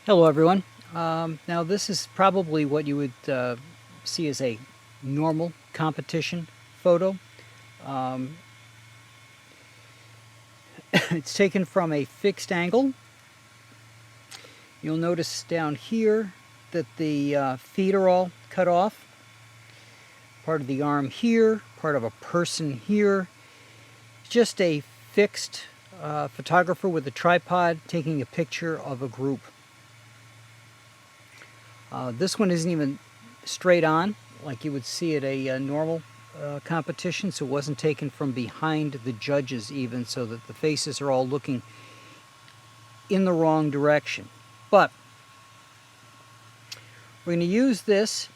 Hello, everyone. Now, this is probably what you would see as a normal competition photo. Um, it's taken from a fixed angle. You'll notice down here that the feet are all cut off. Part of the arm here, part of a person here. It's just a fixed photographer with a tripod taking a picture of a group. This one isn't even straight on like you would see at a normal competition, so it wasn't taken from behind the judges even, so that the faces are all looking in the wrong direction. But we're going to use this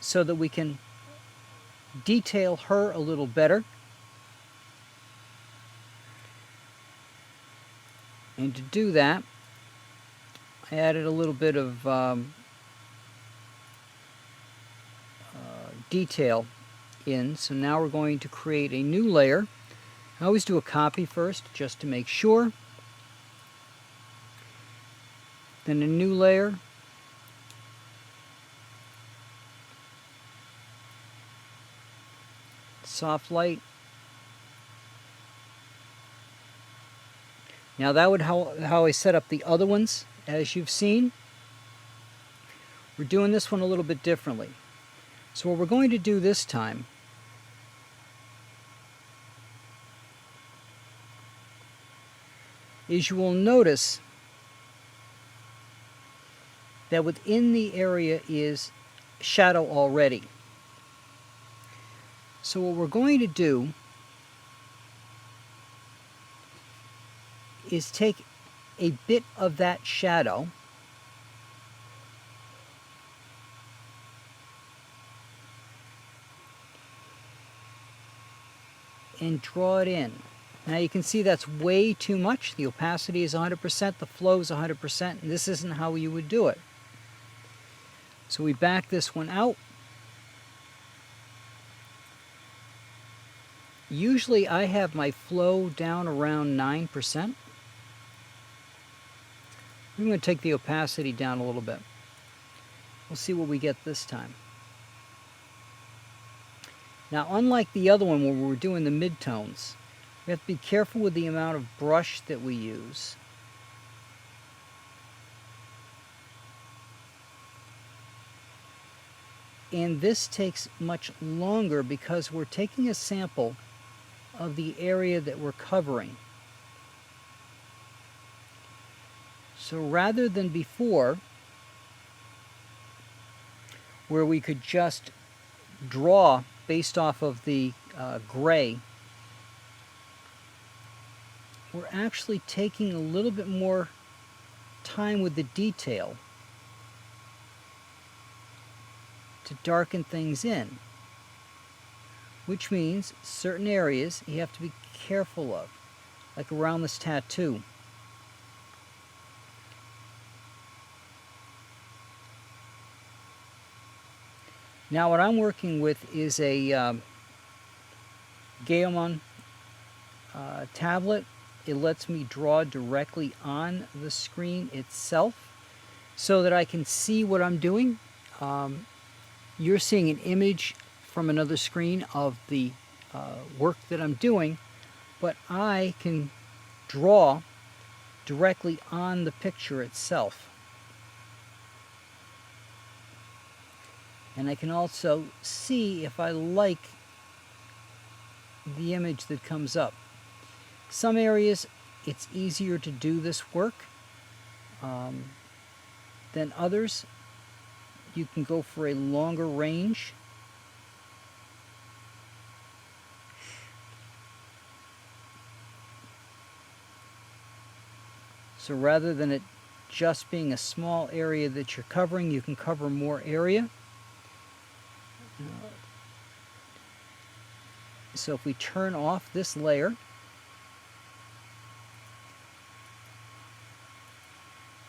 so that we can detail her a little better. And to do that, I added a little bit of detail in. So now we're going to create a new layer. I always do a copy first just to make sure. Then a new layer. Soft light. Now that would how I set up the other ones, as you've seen. We're doing this one a little bit differently. So what we're going to do this time is you will notice that within the area is shadow already. So what we're going to do is take a bit of that shadow and draw it in. Now you can see that's way too much. The opacity is 100%, the flow is 100%, and this isn't how you would do it. So we back this one out. Usually I have my flow down around 9%. I'm going to take the opacity down a little bit. We'll see what we get this time. Now, unlike the other one where we're doing the midtones, we have to be careful with the amount of brush that we use. And this takes much longer because we're taking a sample of the area that we're covering. So rather than before, where we could just draw based off of the gray, we're actually taking a little bit more time with the detail to darken things in, which means certain areas you have to be careful of, like around this tattoo. Now what I'm working with is a Gaomon tablet. It lets me draw directly on the screen itself so that I can see what I'm doing. You're seeing an image from another screen of the work that I'm doing, but I can draw directly on the picture itself. And I can also see if I like the image that comes up. Some areas it's easier to do this work than others. You can go for a longer range. So rather than it just being a small area that you're covering, you can cover more area. So if we turn off this layer,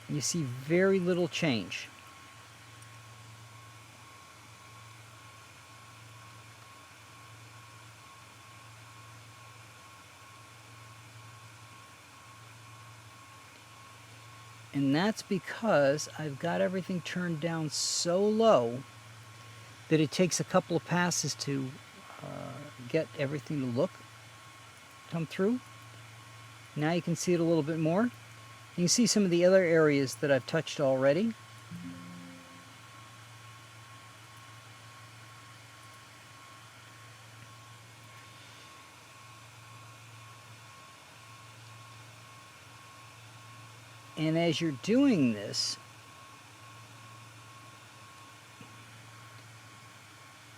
you see very little change. And that's because I've got everything turned down so low that it takes a couple of passes to get everything to come through. Now you can see it a little bit more. You can see some of the other areas that I've touched already. And as you're doing this,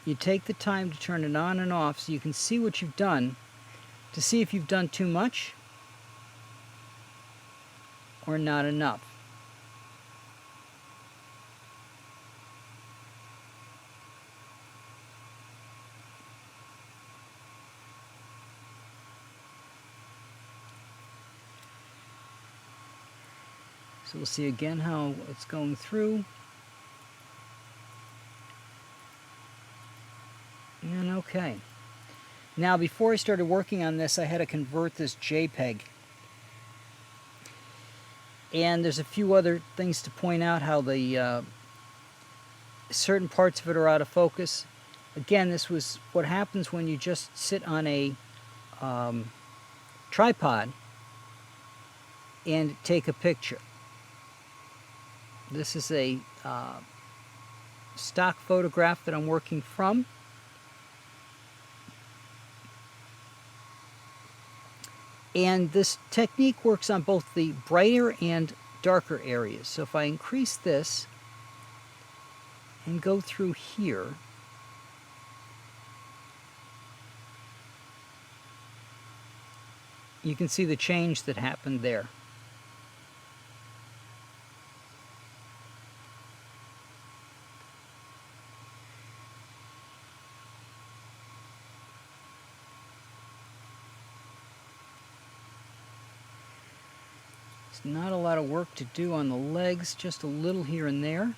you take the time to turn it on and off so you can see what you've done, to see if you've done too much or not enough. So we'll see again how it's going through. And okay. Now before I started working on this, I had to convert this JPEG. And there's a few other things to point out, how the certain parts of it are out of focus. Again, this was what happens when you just sit on a tripod and take a picture. This is a stock photograph that I'm working from. And this technique works on both the brighter and darker areas. So if I increase this and go through here, you can see the change that happened there. Not a lot of work to do on the legs, just a little here and there.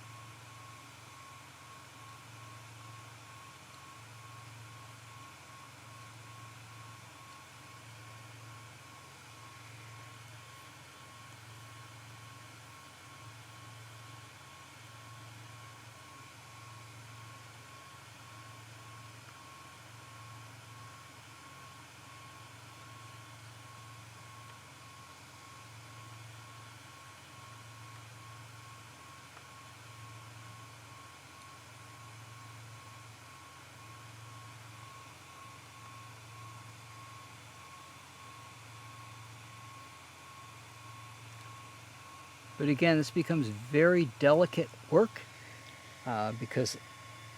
But again, this becomes very delicate work because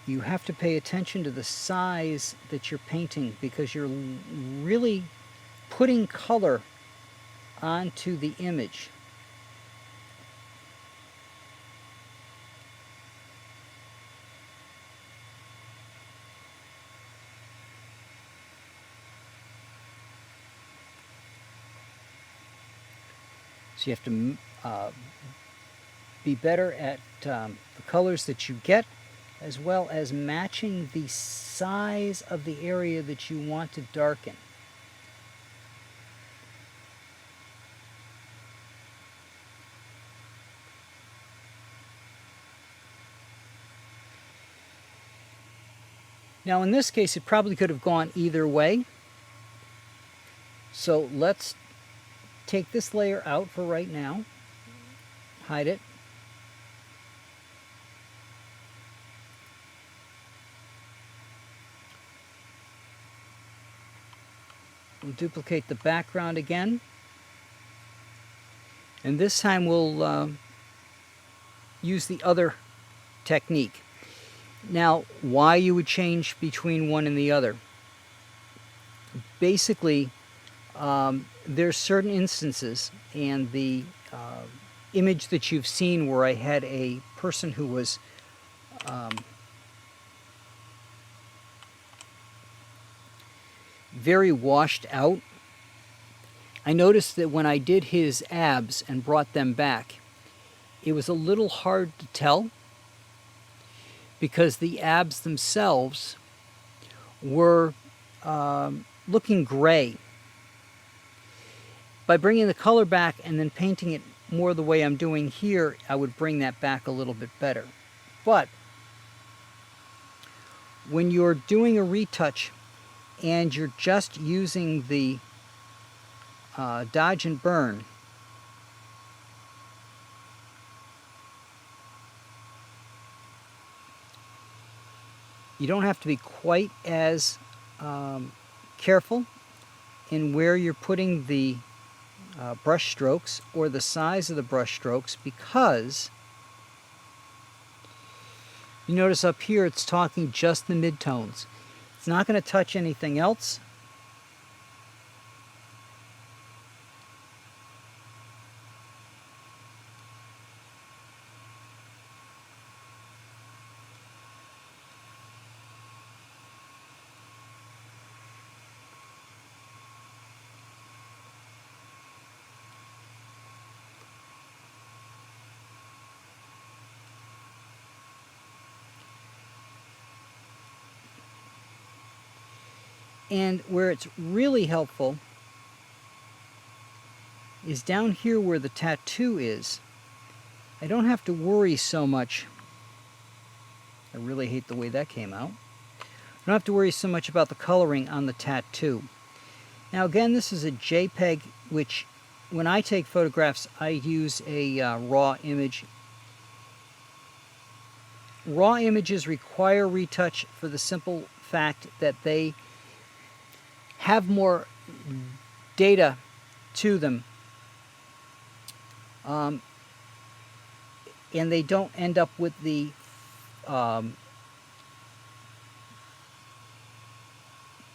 you have to pay attention to the size that you're painting, because you're really putting color onto the image. So you have to be better at the colors that you get, as well as matching the size of the area that you want to darken. Now in this case, it probably could have gone either way. So let's take this layer out for right now, hide it. We'll duplicate the background again. And this time we'll use the other technique. Now, why you would change between one and the other? Basically, there's certain instances, and the image that you've seen where I had a person who was very washed out. I noticed that when I did his abs and brought them back, it was a little hard to tell, because the abs themselves were looking gray. By bringing the color back and then painting it more the way I'm doing here, I would bring that back a little bit better. But when you're doing a retouch and you're just using the dodge and burn, you don't have to be quite as careful in where you're putting the brush strokes or the size of the brush strokes, because you notice up here it's talking just the midtones. It's not going to touch anything else. And where it's really helpful is down here where the tattoo is. I don't have to worry so much. I really hate the way that came out. I don't have to worry so much about the coloring on the tattoo. Now again, this is a JPEG, which when I take photographs, I use a raw image. Raw images require retouch for the simple fact that they have more data to them, and they don't end up with the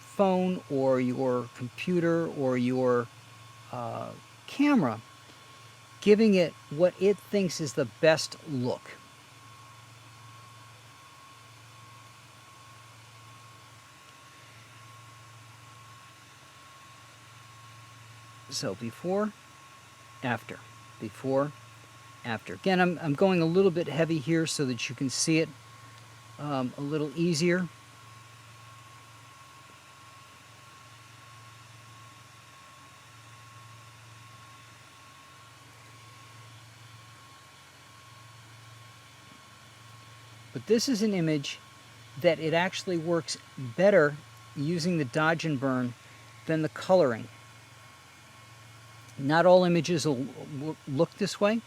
phone or your computer or your camera giving it what it thinks is the best look. So before, after, before, after. Again, I'm going a little bit heavy here so that you can see it a little easier. But this is an image that it actually works better using the dodge and burn than the coloring. Not all images will look this way.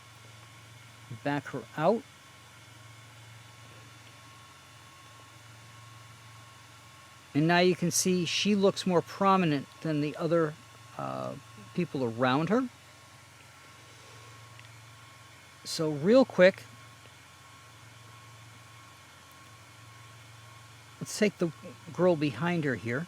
Back her out. And now you can see she looks more prominent than the other people around her. So real quick, let's take the girl behind her here.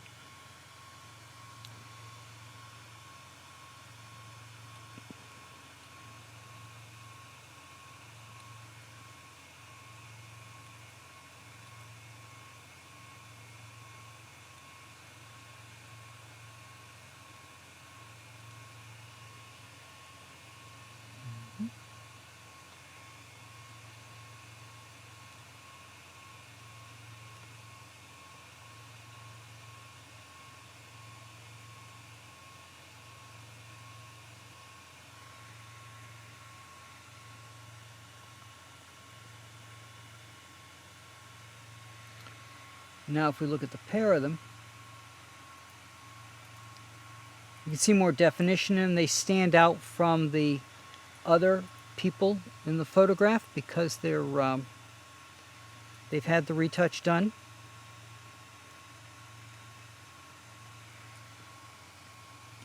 Now if we look at the pair of them, you can see more definition in them. They stand out from the other people in the photograph because they've had the retouch done.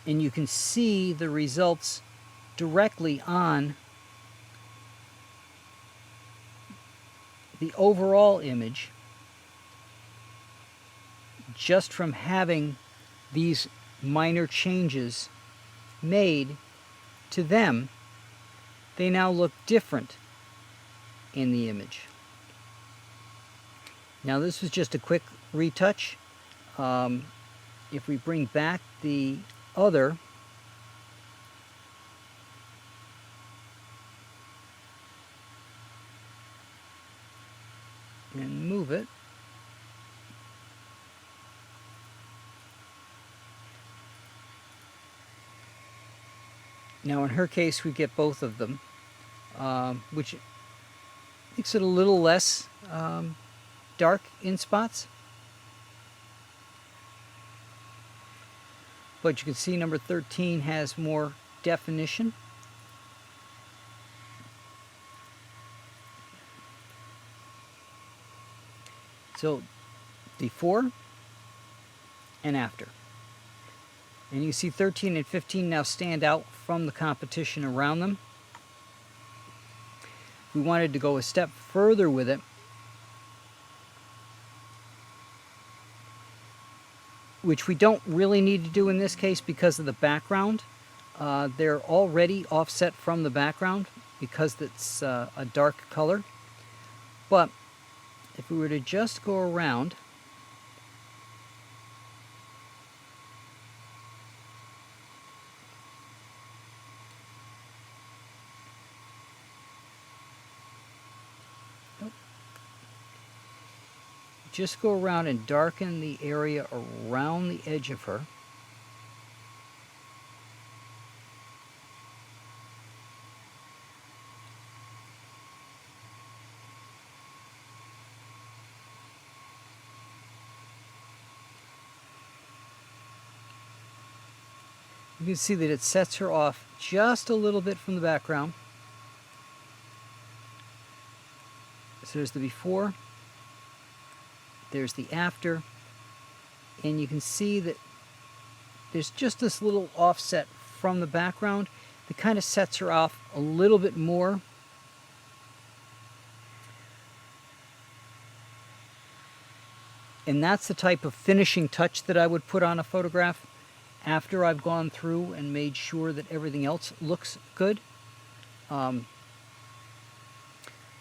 And you can see the results directly on the overall image just from having these minor changes made to them. They now look different in the image. Now this was just a quick retouch. If we bring back the other, and move it, Now in her case we get both of them, which makes it a little less dark in spots. But you can see number 13 has more definition. So before and after. And you see 13 and 15 now stand out from the competition around them. We wanted to go a step further with it. Which we don't really need to do in this case because of the background. They're already offset from the background because it's a dark color. But if we were to just go around, just go around and darken the area around the edge of her. You can see that it sets her off just a little bit from the background. So there's the before, there's the after, and you can see that there's just this little offset from the background that kind of sets her off a little bit more. And that's the type of finishing touch that I would put on a photograph after I've gone through and made sure that everything else looks good.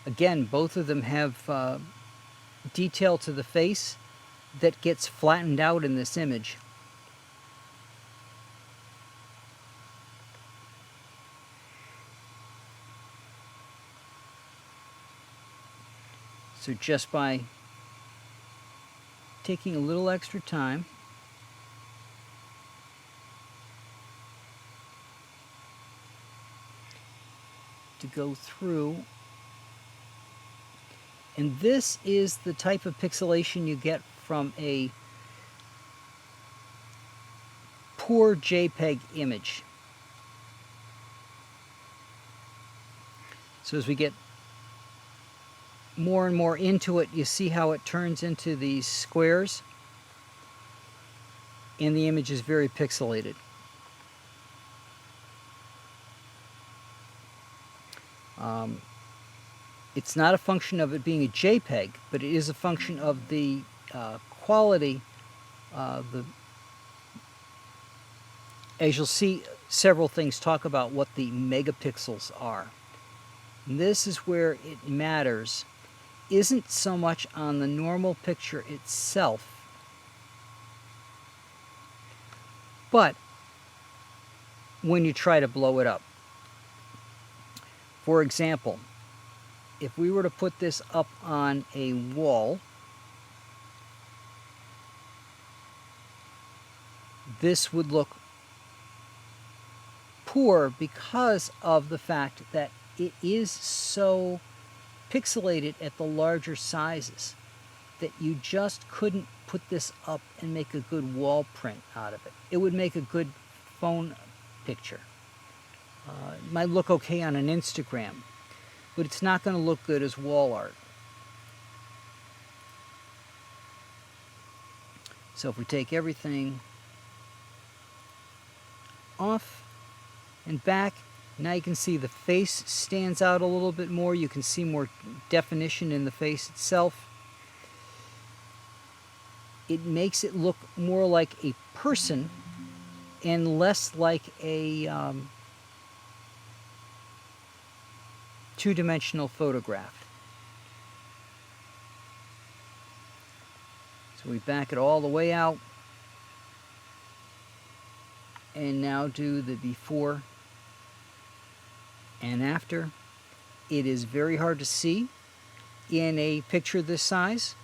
Again, both of them have detail to the face that gets flattened out in this image. So just by taking a little extra time, to go through, and this is the type of pixelation you get from a poor JPEG image. So as we get more and more into it, you see how it turns into these squares, and the image is very pixelated. It's not a function of it being a JPEG, but it is a function of the quality. As you'll see, several things talk about what the megapixels are. And this is where it matters. Isn't so much on the normal picture itself, but when you try to blow it up. For example, if we were to put this up on a wall, this would look poor because of the fact that it is so pixelated at the larger sizes that you just couldn't put this up and make a good wall print out of it. It would make a good phone picture. It might look okay on an Instagram, but it's not going to look good as wall art. So if we take everything off and back, now you can see the face stands out a little bit more. You can see more definition in the face itself. It makes it look more like a person and less like a two-dimensional photograph. So we back it all the way out and now do the before and after. It is very hard to see in a picture this size,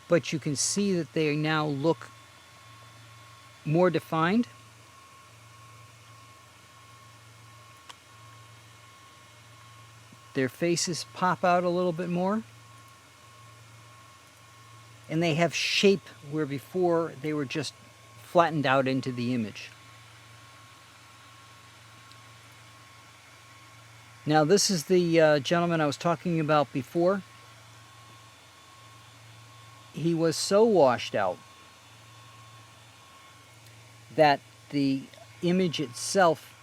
but you can see that they now look more defined. Their faces pop out a little bit more. And they have shape where before they were just flattened out into the image. Now this is the gentleman I was talking about before. He was so washed out that the image itself,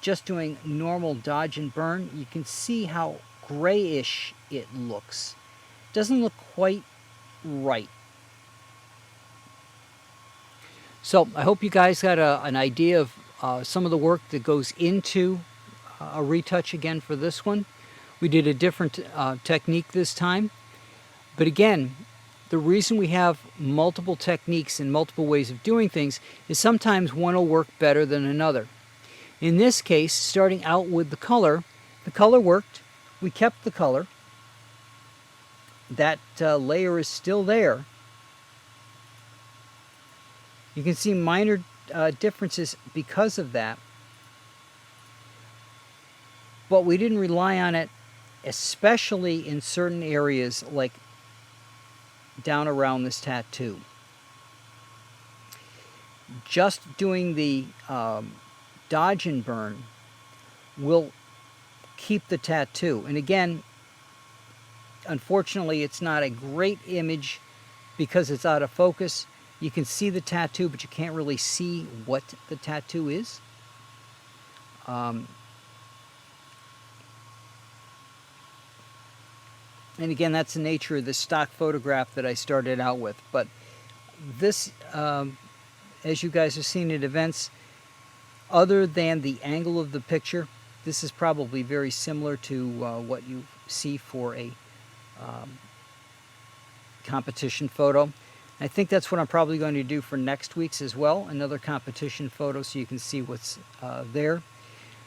just doing normal dodge and burn, you can see how grayish it looks. Doesn't look quite right. So I hope you guys got an idea of some of the work that goes into a retouch again for this one. We did a different technique this time. But again, the reason we have multiple techniques and multiple ways of doing things is sometimes one will work better than another. In this case, starting out with the color worked. We kept the color. That layer is still there. You can see minor differences because of that. But we didn't rely on it, especially in certain areas like down around this tattoo. Just doing the dodge and burn will keep the tattoo. And again, unfortunately, it's not a great image because it's out of focus. You can see the tattoo, but you can't really see what the tattoo is. And again, that's the nature of the stock photograph that I started out with. But this, as you guys have seen at events, other than the angle of the picture, this is probably very similar to what you see for a competition photo. I think that's what I'm probably going to do for next week's as well, another competition photo so you can see what's there.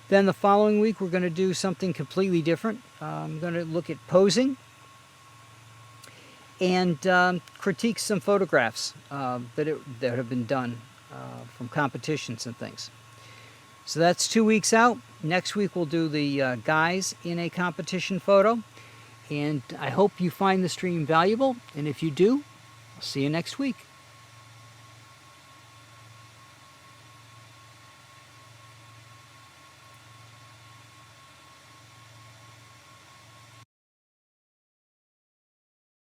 Then the following week we're going to do something completely different. I'm going to look at posing and critique some photographs that have been done from competitions and things. So that's 2 weeks out. Next week we'll do the guys in a competition photo. And I hope you find the stream valuable. And if you do, I'll see you next week.